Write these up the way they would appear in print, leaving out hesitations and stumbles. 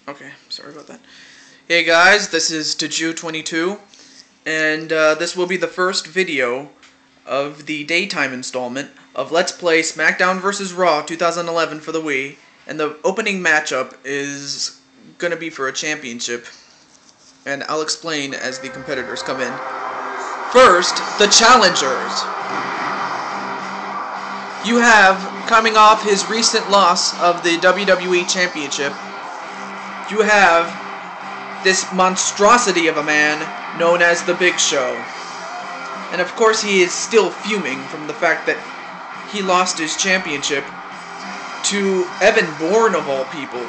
Okay, sorry about that. Hey guys, this is Taju22, and this will be the first video of the daytime installment of Let's Play SmackDown vs. Raw 2011 for the Wii, and the opening matchup is gonna be for a championship, and I'll explain as the competitors come in. First, the challengers. You have, coming off his recent loss of the WWE Championship, you have this monstrosity of a man known as The Big Show. And of course he is still fuming from the fact that he lost his championship to Evan Bourne of all people.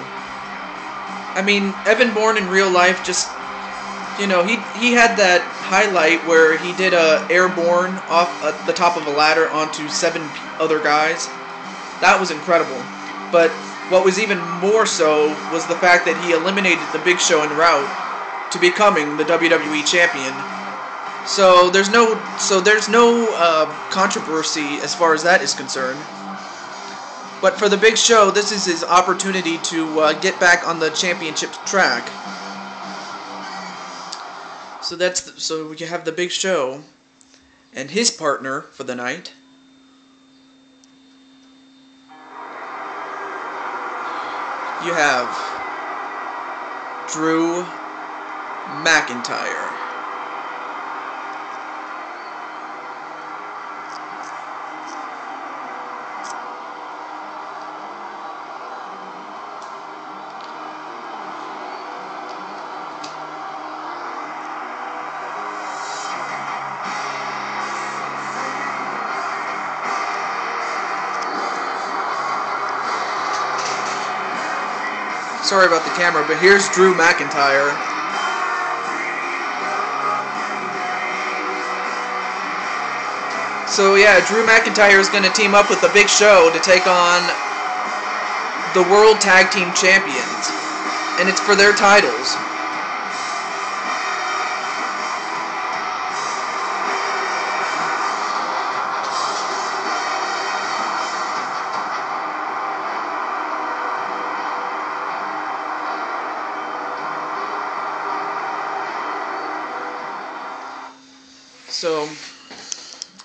I mean, Evan Bourne in real life just, you know, he had that highlight where he did a airborne off the top of a ladder onto 7 other guys. That was incredible. But what was even more so was the fact that he eliminated The Big Show en route to becoming the WWE Champion. So there's no controversy as far as that is concerned. But for The Big Show, this is his opportunity to get back on the championship track. So you have The Big Show and his partner for the night. You have Drew McIntyre. Sorry about the camera, but here's Drew McIntyre. So yeah, Drew McIntyre is going to team up with The Big Show to take on the World Tag Team Champions. And it's for their titles.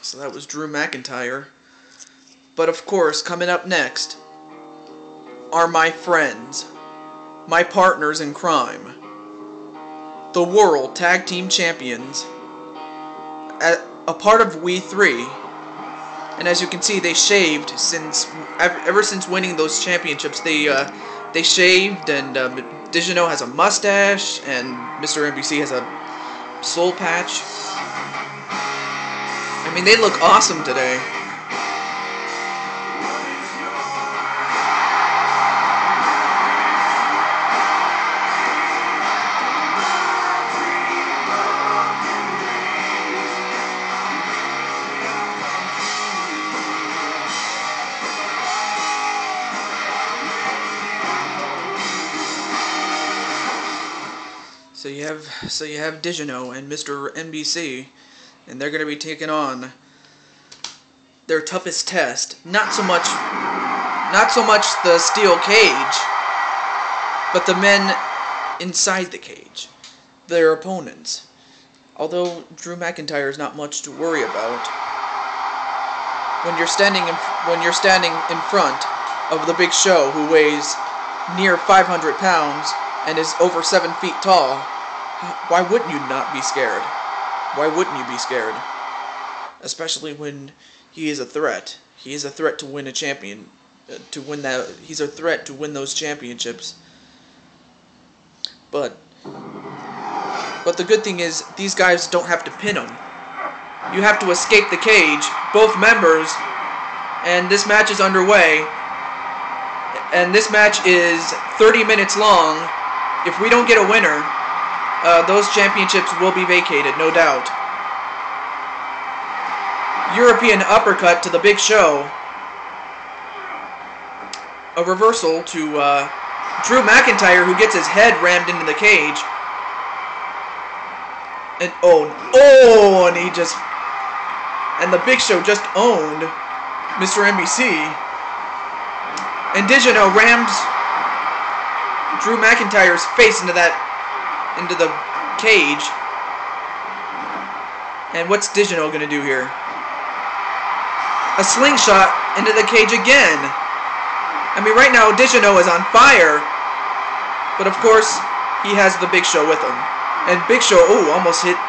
So that was Drew McIntyre. But of course, coming up next are my friends, my partners in crime, the World Tag Team Champions, a part of We 3. And as you can see, they shaved ever since winning those championships. They shaved, and Digino has a mustache, and Mr. NBC has a soul patch. I mean, they look awesome today. So you have Digino and Mr. NBC, and they're going to be taking on their toughest test. Not so much the steel cage, but the men inside the cage, their opponents. Although Drew McIntyre is not much to worry about. When you're standing in front of The Big Show, who weighs near 500 pounds and is over 7 feet tall, why wouldn't you not be scared? Why wouldn't you be scared? Especially when he is a threat. He is a threat to win a champion. He's a threat to win those championships. But the good thing is, these guys don't have to pin him. You have to escape the cage, both members, and this match is underway. And this match is 30 minutes long. If we don't get a winner, those championships will be vacated, no doubt. European uppercut to The Big Show. A reversal to Drew McIntyre, who gets his head rammed into the cage. And and The Big Show just owned Mr. NBC. And Digino rams Drew McIntyre's face into the cage. And what's Digino gonna do here? A slingshot into the cage again. I mean, right now Digino is on fire, but of course he has the Big Show with him. And Big Show, almost hit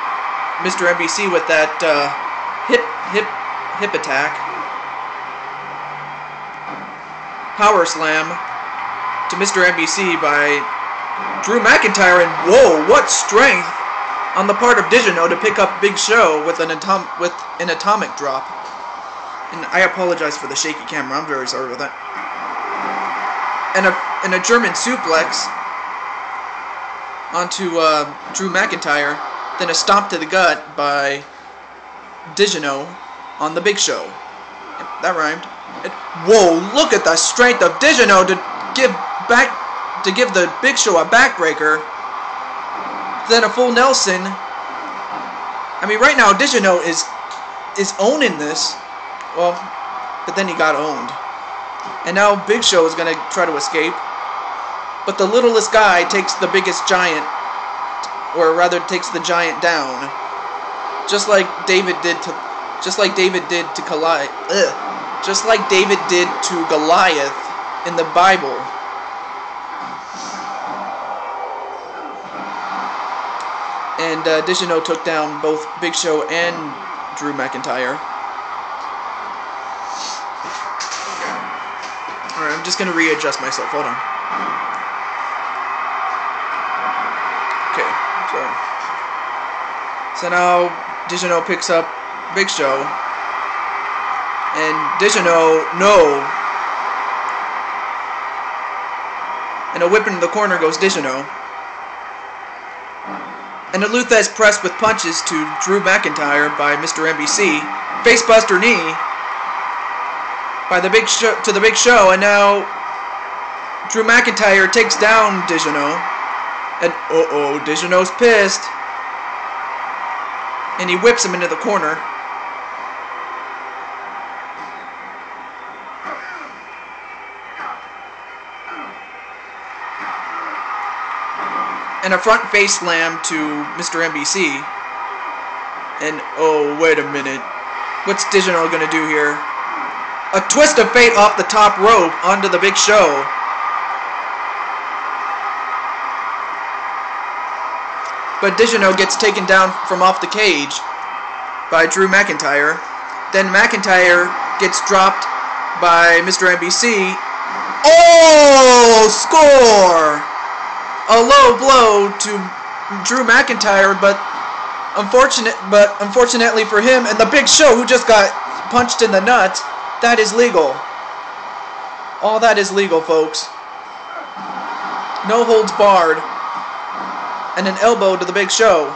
Mr. NBC with that hip attack. Power slam to Mr. NBC by Drew McIntyre, and whoa, what strength on the part of Digino to pick up Big Show with an atomic drop. And I apologize for the shaky camera. I'm very sorry with that. And a German suplex onto Drew McIntyre. Then a stomp to the gut by Digino on the Big Show. Yep, that rhymed. Whoa! Look at the strength of Digino to give the Big Show a backbreaker. Then a full Nelson. I mean, right now Digino is owning this. Well, but then he got owned. And now Big Show is going to try to escape. But the littlest guy takes the biggest giant, or rather takes the giant down. Just like David did to Goliath. Just like David did to Goliath in the Bible. And Digino took down both Big Show and Drew McIntyre. Alright, I'm just going to readjust myself. Hold on. Okay, so now Digino picks up Big Show. And Digino, no. And a whip into the corner goes Digino. And a Luthez press with punches to Drew McIntyre by Mr. NBC. Facebuster knee by the Big Show to the Big Show, and now Drew McIntyre takes down Digino. And Digino's pissed. And he whips him into the corner. And a front face slam to Mr. NBC. And wait a minute. What's Digino gonna do here? A twist of fate off the top rope onto the Big Show. But Digino gets taken down from off the cage by Drew McIntyre. Then McIntyre gets dropped by Mr. NBC. Oh, score! A low blow to Drew McIntyre, but unfortunately for him and the Big Show, who just got punched in the nuts, that is legal. All that is legal, folks. No holds barred. And an elbow to the Big Show.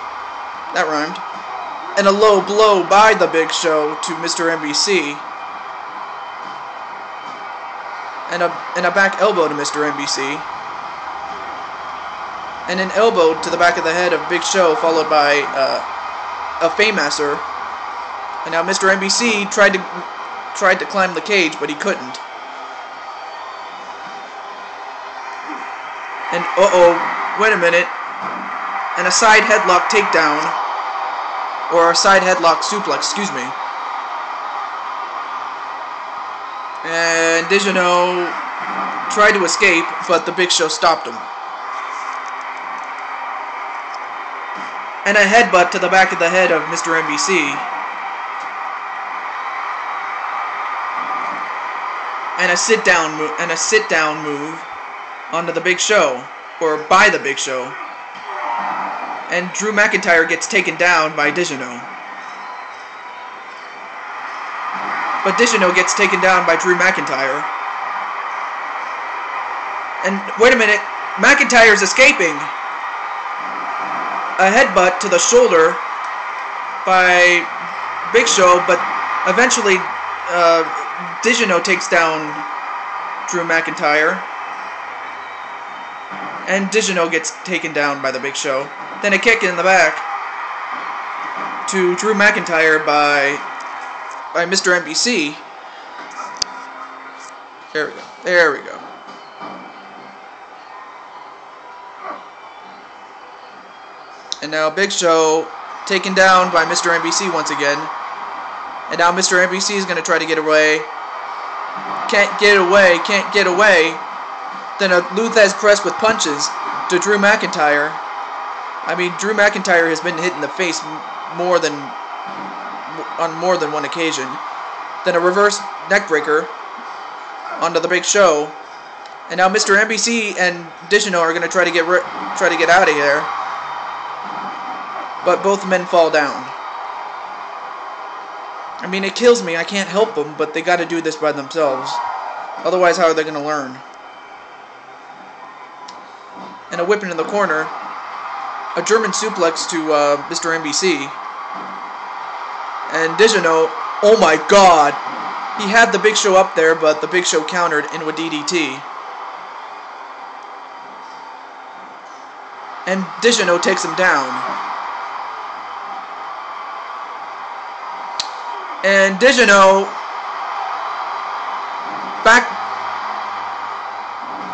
That rhymed. And a low blow by the Big Show to Mr. NBC. And a back elbow to Mr. NBC. And an elbow to the back of the head of Big Show, followed by a Faymaster. And now Mr. NBC tried to climb the cage, but he couldn't. And wait a minute. And a side headlock takedown, or a side headlock suplex, excuse me. And Digino tried to escape, but the Big Show stopped him. And a headbutt to the back of the head of Mr. NBC. And a sit-down move onto the Big Show, or by the Big Show. And Drew McIntyre gets taken down by Digino. But Digino gets taken down by Drew McIntyre. And wait a minute, McIntyre's escaping. A headbutt to the shoulder by Big Show, but eventually Digino takes down Drew McIntyre. And Digino gets taken down by the Big Show. Then a kick in the back to Drew McIntyre by Mr. NBC. There we go. And now Big Show taken down by Mr. NBC once again. And now Mr. NBC is going to try to get away. Can't get away, can't get away. Then a Luthez press with punches to Drew McIntyre. I mean, Drew McIntyre has been hit in the face on more than one occasion. Then a reverse neckbreaker onto the Big Show. And now Mr. NBC and Digino are going to try to get out of here. But both men fall down. I mean, it kills me. I can't help them, but they got to do this by themselves. Otherwise, how are they going to learn? And a whipping in the corner. A German suplex to Mr. NBC. And Digino, oh my god. He had the Big Show up there, but the Big Show countered into a DDT. And Digino takes him down. And Digino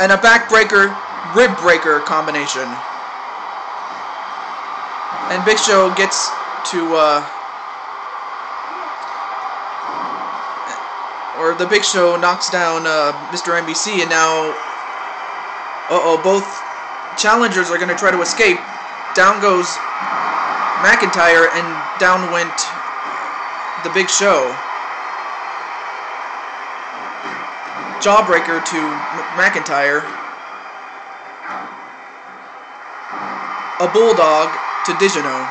and a backbreaker, rib breaker combination. And Big Show gets to or the Big Show knocks down Mr. NBC, and now both challengers are going to try to escape. Down goes McIntyre, and down went the Big Show. Jawbreaker to McIntyre. A bulldog to Digino.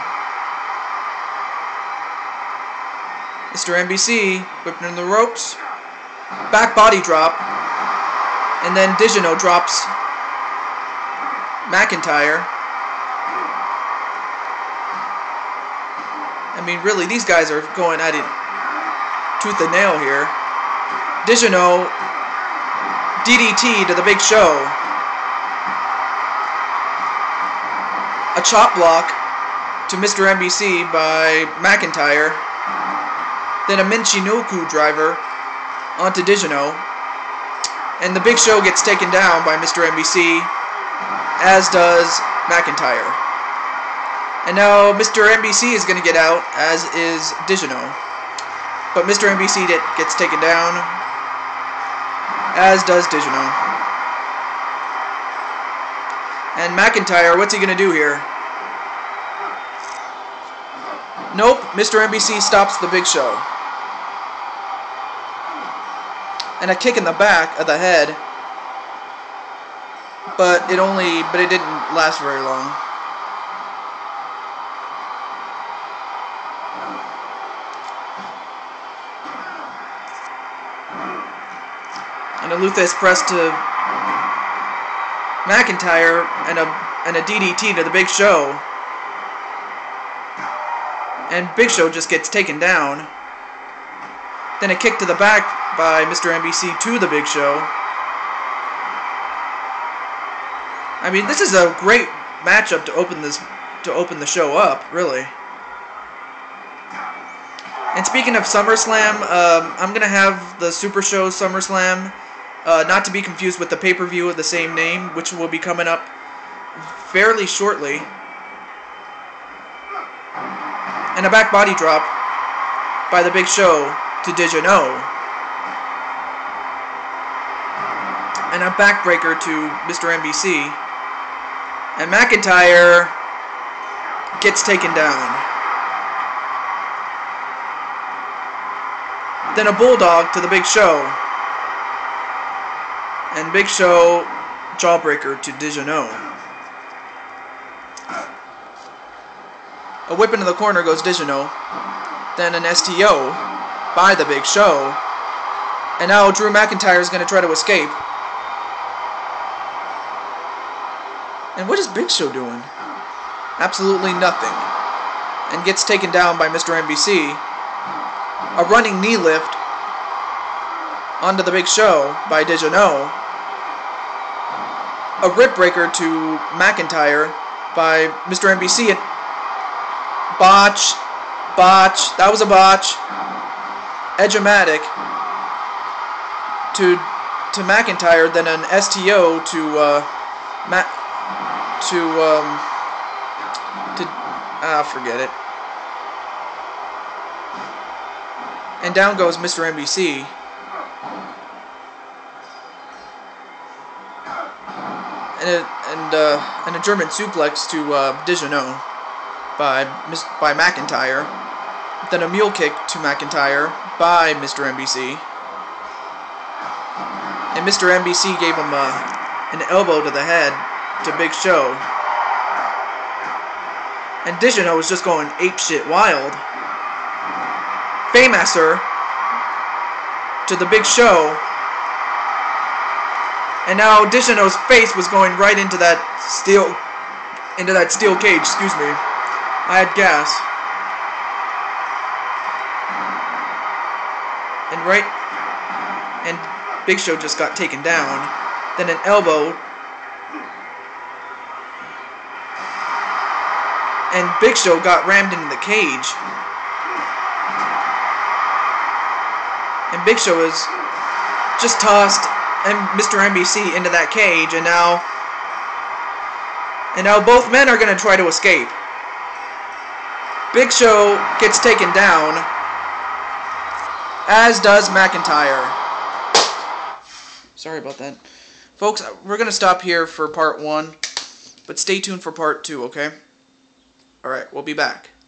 Mr. NBC whipping in the ropes. Back body drop. And then Digino drops McIntyre. I mean, really, these guys are going at it tooth and nail here. Digino, DDT to the Big Show. A chop block to Mr. NBC by McIntyre. Then a Michinoku driver onto Digino. And the Big Show gets taken down by Mr. NBC, as does McIntyre. And now Mr. NBC is going to get out, as is Digino. But Mr. NBC gets taken down, as does Digino. And McIntyre, what's he going to do here? Nope, Mr. NBC stops the Big Show. And a kick in the back of the head. But it didn't last very long. And a Luthez press to McIntyre, and a DDT to the Big Show. And Big Show just gets taken down. Then a kick to the back by Mr. NBC to the Big Show. I mean, this is a great matchup to open the show up, really. And speaking of SummerSlam, I'm gonna have the Super Show SummerSlam, not to be confused with the pay-per-view of the same name, which will be coming up fairly shortly. And a back body drop by the Big Show to Digino. And a backbreaker to Mr. NBC. And McIntyre gets taken down. Then a bulldog to the Big Show. And Big Show jawbreaker to Digino. A whip into the corner goes Digino. Then an STO by the Big Show. And now Drew McIntyre is going to try to escape. And what is Big Show doing? Absolutely nothing. And gets taken down by Mr. NBC. A running knee lift onto the Big Show by Digino. A rib breaker to McIntyre by Mr. NBC. And botch. That was a botch. Edge-o-matic to McIntyre. Then an Forget it. And down goes Mr. NBC. And a German suplex to Dijonneau by McIntyre. Then a mule kick to McIntyre by Mr. NBC. And Mr. NBC gave him an elbow to the head to Big Show. And Dijonneau was just going apeshit wild. Fameasser to the Big Show. And now Dijonneau's face was going right into that steel cage. Excuse me. I had gas. And Big Show just got taken down. Then an elbow. And Big Show got rammed into the cage. And Big Show was just tossed Mr. NBC into that cage, and now both men are going to try to escape. Big Show gets taken down, as does McIntyre. Sorry about that. Folks, we're going to stop here for part 1, but stay tuned for part 2, okay? Alright, we'll be back.